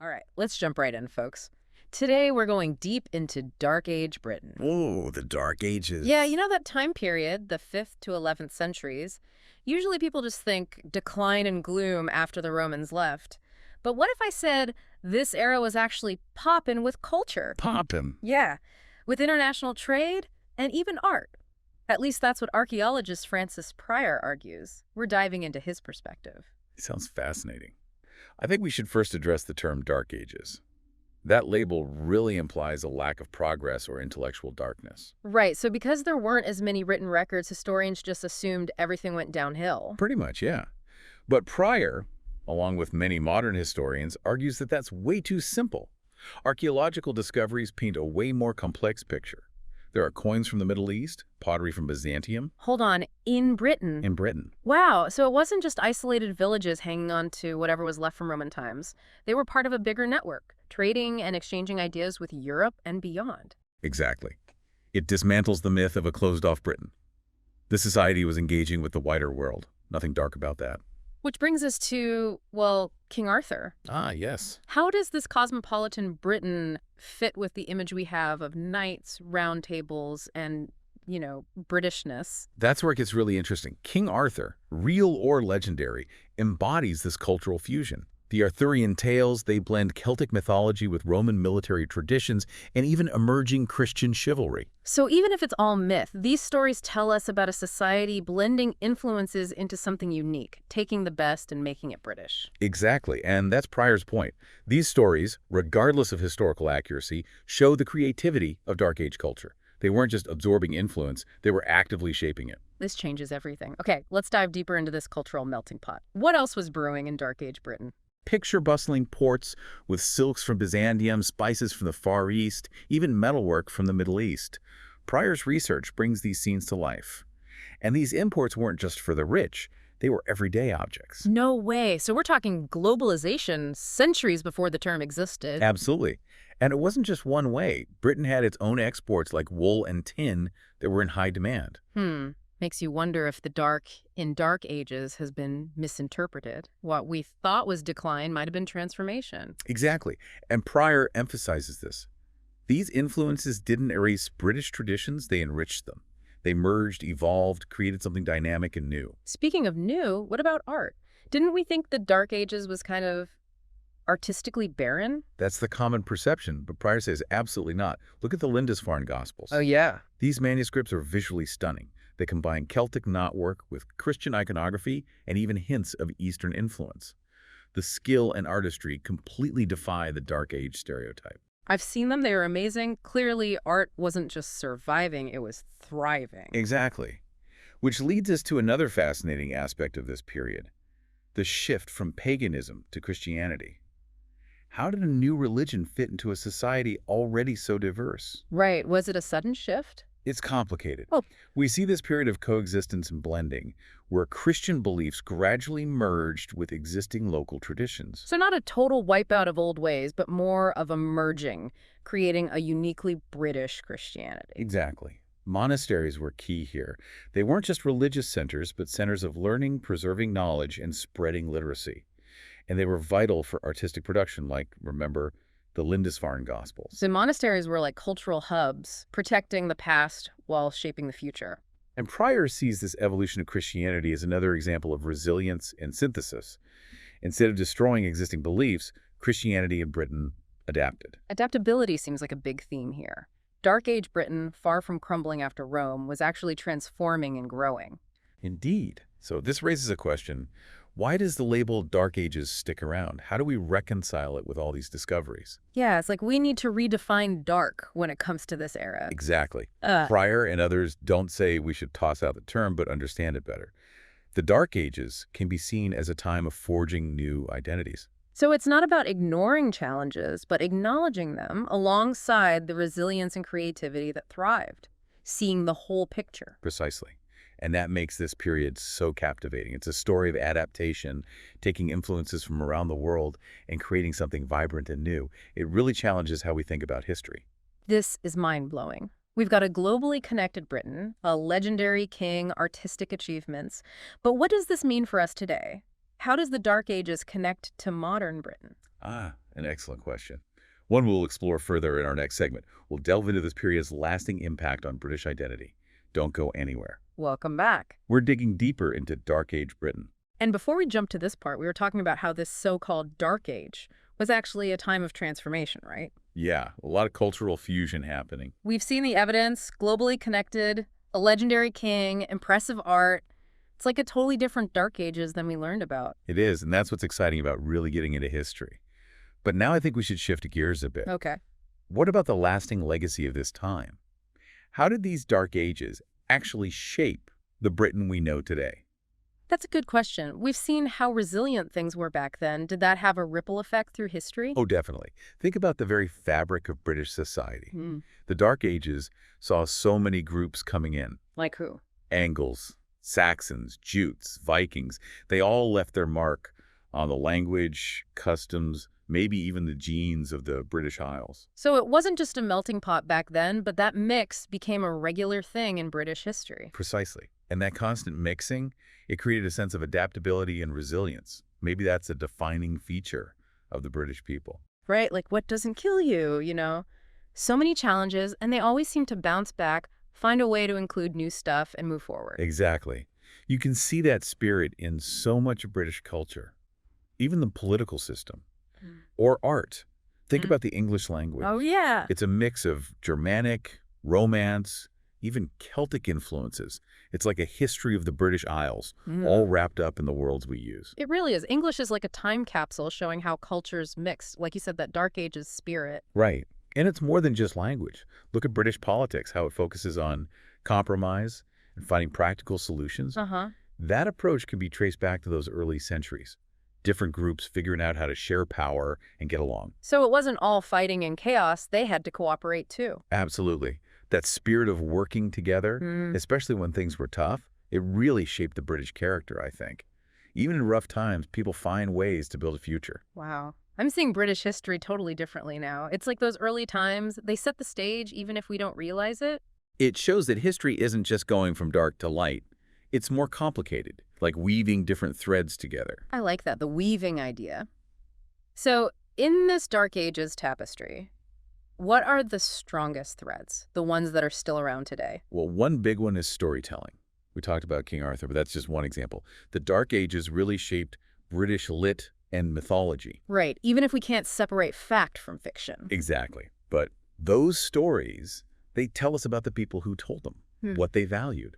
All right, let's jump right in, folks. Today, we're going deep into Dark Age Britain. Oh, the Dark Ages. Yeah, you know that time period, the 5th to 11th centuries? Usually people just think decline and gloom after the Romans left. But what if I said this era was actually poppin' with culture? Poppin'. Yeah, with international trade and even art. At least that's what archaeologist Francis Pryor argues. We're diving into his perspective. Sounds fascinating. I think we should first address the term Dark Ages. That label really implies a lack of progress or intellectual darkness. Right, so because there weren't as many written records, historians just assumed everything went downhill. Pretty much, yeah. But Pryor, along with many modern historians, argues that that's way too simple. Archaeological discoveries paint a way more complex picture. There are coins from the Middle East, pottery from Byzantium, Hold on, in Britain? in Britain. Wow, so it wasn't just isolated villages hanging on to whatever was left from Roman times. They were part of a bigger network, trading and exchanging ideas with Europe and beyond. Exactly. It dismantles the myth of a closed-off Britain. The society was engaging with the wider world. Nothing dark about that. Which brings us to, well, King Arthur. Ah, yes. How does this cosmopolitan Britain fit with the image we have of knights, round tables, and, Britishness? That's where it gets really interesting. King Arthur, real or legendary, embodies this cultural fusion. The Arthurian tales, they blend Celtic mythology with Roman military traditions and even emerging Christian chivalry. So even if it's all myth, these stories tell us about a society blending influences into something unique, taking the best and making it British. Exactly, and that's Pryor's point. These stories, regardless of historical accuracy, show the creativity of Dark Age culture. They weren't just absorbing influence, they were actively shaping it. This changes everything. Okay, let's dive deeper into this cultural melting pot. What else was brewing in Dark Age Britain? Picture bustling ports with silks from Byzantium, spices from the Far East, even metalwork from the Middle East. Pryor's research brings these scenes to life. And these imports weren't just for the rich, they were everyday objects. No way. So we're talking globalization centuries before the term existed. Absolutely. And it wasn't just one way. Britain had its own exports like wool and tin that were in high demand. Makes you wonder if the dark in Dark Ages has been misinterpreted. What we thought was decline might have been transformation. Exactly. And Pryor emphasizes this. These influences didn't erase British traditions, they enriched them. They merged, evolved, created something dynamic and new. Speaking of new, what about art? Didn't we think the Dark Ages was kind of artistically barren? That's the common perception, but Pryor says absolutely not. Look at the Lindisfarne Gospels. Oh, yeah. These manuscripts are visually stunning. They combine Celtic knotwork with Christian iconography and even hints of Eastern influence. The skill and artistry completely defy the Dark Age stereotype. I've seen them. They were amazing. Clearly, art wasn't just surviving, it was thriving. Exactly. Which leads us to another fascinating aspect of this period, the shift from paganism to Christianity. How did a new religion fit into a society already so diverse? Right. Was it a sudden shift? It's complicated. Oh. We see this period of coexistence and blending, where Christian beliefs gradually merged with existing local traditions. So not a total wipeout of old ways, but more of a merging, creating a uniquely British Christianity. Exactly. Monasteries were key here. They weren't just religious centers, but centers of learning, preserving knowledge, and spreading literacy. And they were vital for artistic production, like, remember, the Lindisfarne Gospels. So monasteries were like cultural hubs, protecting the past while shaping the future. And Pryor sees this evolution of Christianity as another example of resilience and synthesis. Instead of destroying existing beliefs, Christianity in Britain adapted. Adaptability seems like a big theme here. Dark Age Britain, far from crumbling after Rome, was actually transforming and growing. Indeed. So this raises a question. Why does the label Dark Ages stick around? How do we reconcile it with all these discoveries? Yeah, it's like we need to redefine dark when it comes to this era. Exactly. Pryor and others don't say we should toss out the term, but understand it better. The Dark Ages can be seen as a time of forging new identities. So it's not about ignoring challenges, but acknowledging them alongside the resilience and creativity that thrived, seeing the whole picture. Precisely. And that makes this period so captivating. It's a story of adaptation, taking influences from around the world and creating something vibrant and new. It really challenges how we think about history. This is mind-blowing. We've got a globally connected Britain, a legendary king, artistic achievements. But what does this mean for us today? How does the Dark Ages connect to modern Britain? An excellent question. One we'll explore further in our next segment. We'll delve into this period's lasting impact on British identity. Don't go anywhere. Welcome back. We're digging deeper into Dark Age Britain. And before we jump to this part, we were talking about how this so-called Dark Age was actually a time of transformation, right? Yeah, a lot of cultural fusion happening. We've seen the evidence, globally connected, a legendary king, impressive art. It's like a totally different Dark Ages than we learned about. It is, and that's what's exciting about really getting into history. But now I think we should shift gears a bit. Okay. What about the lasting legacy of this time? How did these Dark Ages actually shape the Britain we know today? That's a good question. We've seen how resilient things were back then. Did that have a ripple effect through history? Oh, definitely. Think about the very fabric of British society. Hmm. The Dark Ages saw so many groups coming in. Like who? Angles, Saxons, Jutes, Vikings. They all left their mark on the language, customs, maybe even the genes of the British Isles. So it wasn't just a melting pot back then, but that mix became a regular thing in British history. Precisely. And that constant mixing, it created a sense of adaptability and resilience. Maybe that's a defining feature of the British people. Right? Like what doesn't kill you, you know? So many challenges, and they always seem to bounce back, find a way to include new stuff, and move forward. Exactly. You can see that spirit in so much of British culture, even the political system, or art. Think about the English language. Oh, yeah. It's a mix of Germanic, Romance, even Celtic influences. It's like a history of the British Isles, all wrapped up in the words we use. It really is. English is like a time capsule showing how cultures mix. Like you said, that Dark Ages spirit. Right. And it's more than just language. Look at British politics, how it focuses on compromise and finding practical solutions. Uh-huh. That approach can be traced back to those early centuries. Different groups figuring out how to share power and get along. So it wasn't all fighting and chaos. They had to cooperate, too. Absolutely. That spirit of working together, especially when things were tough, it really shaped the British character, I think. Even in rough times, people find ways to build a future. Wow. I'm seeing British history totally differently now. It's like those early times, they set the stage even if we don't realize it. It shows that history isn't just going from dark to light. It's more complicated, like weaving different threads together. I like that, the weaving idea. So in this Dark Ages tapestry, what are the strongest threads, the ones that are still around today? Well, one big one is storytelling. We talked about King Arthur, but that's just one example. The Dark Ages really shaped British lit and mythology. Right, even if we can't separate fact from fiction. Exactly. But those stories, they tell us about the people who told them, what they valued.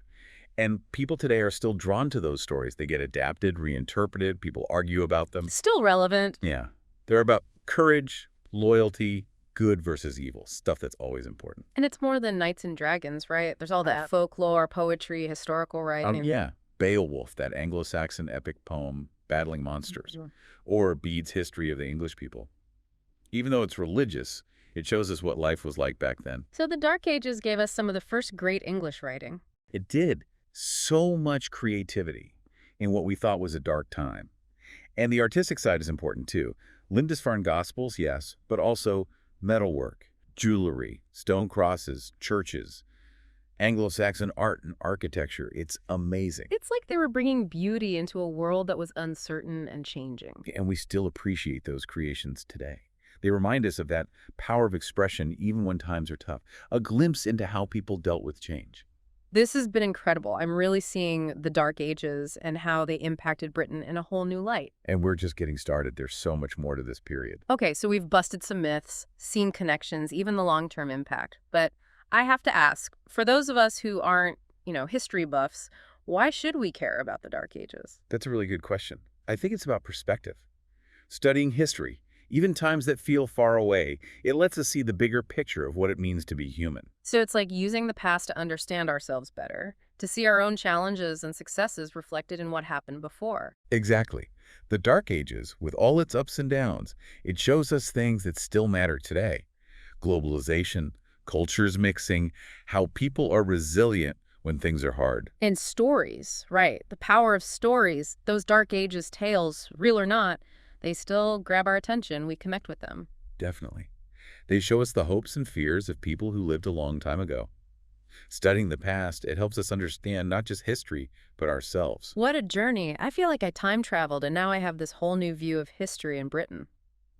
And people today are still drawn to those stories. They get adapted, reinterpreted, people argue about them. Still relevant. Yeah. They're about courage, loyalty, good versus evil, stuff that's always important. And it's more than knights and dragons, right? There's all that folklore, poetry, historical writing. Yeah. Beowulf, that Anglo-Saxon epic poem, battling monsters. Or Bede's history of the English people. Even though it's religious, it shows us what life was like back then. So the Dark Ages gave us some of the first great English writing. It did. So much creativity in what we thought was a dark time. And the artistic side is important too. Lindisfarne Gospels, yes, but also metalwork, jewelry, stone crosses, churches, Anglo-Saxon art and architecture. It's amazing. It's like they were bringing beauty into a world that was uncertain and changing. And we still appreciate those creations today. They remind us of that power of expression even when times are tough. A glimpse into how people dealt with change. This has been incredible. I'm really seeing the Dark Ages and how they impacted Britain in a whole new light. And we're just getting started. There's so much more to this period. Okay, so we've busted some myths, seen connections, even the long-term impact. But I have to ask, for those of us who aren't, history buffs, why should we care about the Dark Ages? That's a really good question. I think it's about perspective. Studying history, even times that feel far away, it lets us see the bigger picture of what it means to be human. So it's like using the past to understand ourselves better, to see our own challenges and successes reflected in what happened before. Exactly. The Dark Ages, with all its ups and downs, it shows us things that still matter today. Globalization, cultures mixing, how people are resilient when things are hard. And stories, right. The power of stories, those Dark Ages tales, real or not, they still grab our attention. We connect with them. Definitely. They show us the hopes and fears of people who lived a long time ago. Studying the past, it helps us understand not just history, but ourselves. What a journey. I feel like I time traveled and now I have this whole new view of history in Britain.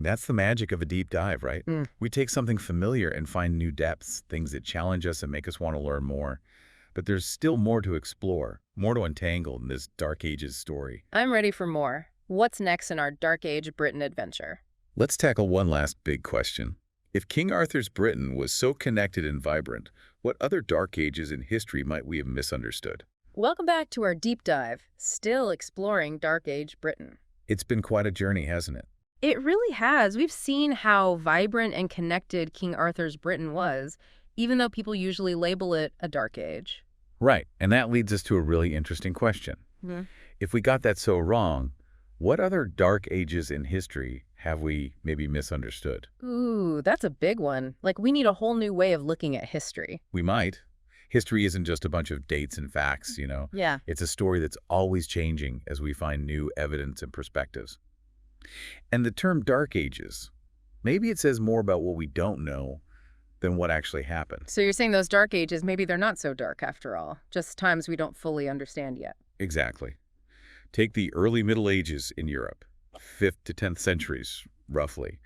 That's the magic of a deep dive, right? Mm. We take something familiar and find new depths, things that challenge us and make us want to learn more. But there's still more to explore, more to untangle in this Dark Ages story. I'm ready for more. What's next in our Dark Age Britain adventure? Let's tackle one last big question. If King Arthur's Britain was so connected and vibrant, what other Dark Ages in history might we have misunderstood? Welcome back to our deep dive, still exploring Dark Age Britain. It's been quite a journey, hasn't it? It really has. We've seen how vibrant and connected King Arthur's Britain was, even though people usually label it a dark age. Right, and that leads us to a really interesting question. Mhm. If we got that so wrong, what other Dark Ages in history have we maybe misunderstood? Ooh, that's a big one. Like, we need a whole new way of looking at history. We might. History isn't just a bunch of dates and facts. Yeah. It's a story that's always changing as we find new evidence and perspectives. And the term Dark Ages, maybe it says more about what we don't know than what actually happened. So you're saying those dark ages, maybe they're not so dark after all, just times we don't fully understand yet. Exactly. Take the early Middle Ages in Europe, 5th to 10th centuries, roughly.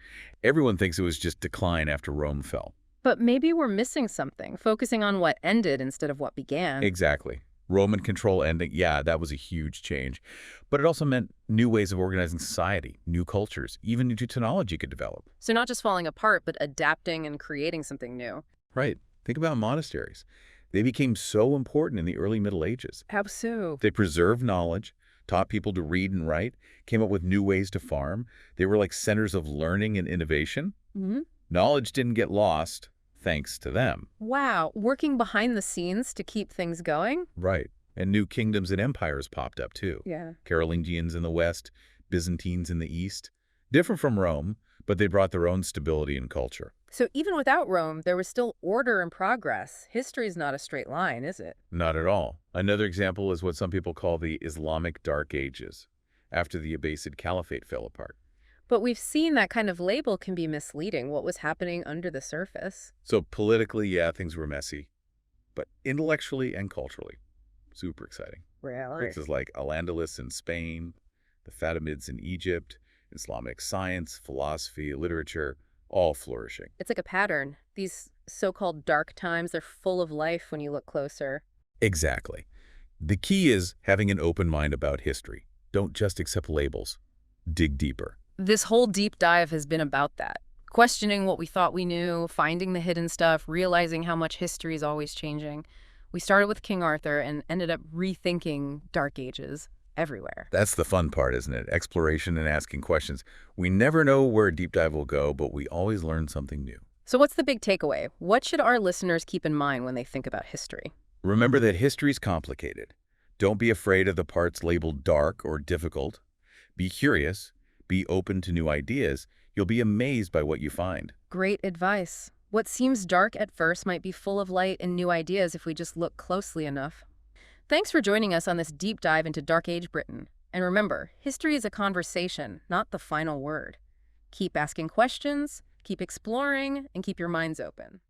Everyone thinks it was just decline after Rome fell. But maybe we're missing something, focusing on what ended instead of what began. Exactly. Roman control ending, yeah, that was a huge change. But it also meant new ways of organizing society, new cultures, even new technology could develop. So not just falling apart, but adapting and creating something new. Right. Think about monasteries. They became so important in the early Middle Ages. How so? They preserved knowledge, taught people to read and write, came up with new ways to farm. They were like centers of learning and innovation. Hmm. Knowledge didn't get lost thanks to them. Wow, working behind the scenes to keep things going? Right. And new kingdoms and empires popped up too. Yeah. Carolingians in the west, Byzantines in the east. Different from Rome, but they brought their own stability and culture. So even without Rome, there was still order and progress. History's not a straight line, is it? Not at all. Another example is what some people call the Islamic Dark Ages, after the Abbasid Caliphate fell apart. But we've seen that kind of label can be misleading, what was happening under the surface. So politically, yeah, things were messy, but intellectually and culturally, super exciting. Really? Places like Al-Andalus in Spain, the Fatimids in Egypt, Islamic science, philosophy, literature, all flourishing. It's like a pattern. These so-called dark times, they're full of life when you look closer. Exactly. The key is having an open mind about history. Don't just accept labels. Dig deeper. This whole deep dive has been about that. Questioning what we thought we knew, finding the hidden stuff, realizing how much history is always changing. We started with King Arthur and ended up rethinking Dark Ages everywhere. That's the fun part, isn't it? Exploration and asking questions. We never know where a deep dive will go, but we always learn something new. So what's the big takeaway? What should our listeners keep in mind when they think about history? Remember that history's complicated. Don't be afraid of the parts labeled dark or difficult. Be curious. Be open to new ideas. You'll be amazed by what you find. Great advice. What seems dark at first might be full of light and new ideas if we just look closely enough. Thanks for joining us on this deep dive into Dark Age Britain. And remember, history is a conversation, not the final word. Keep asking questions, keep exploring, and keep your minds open.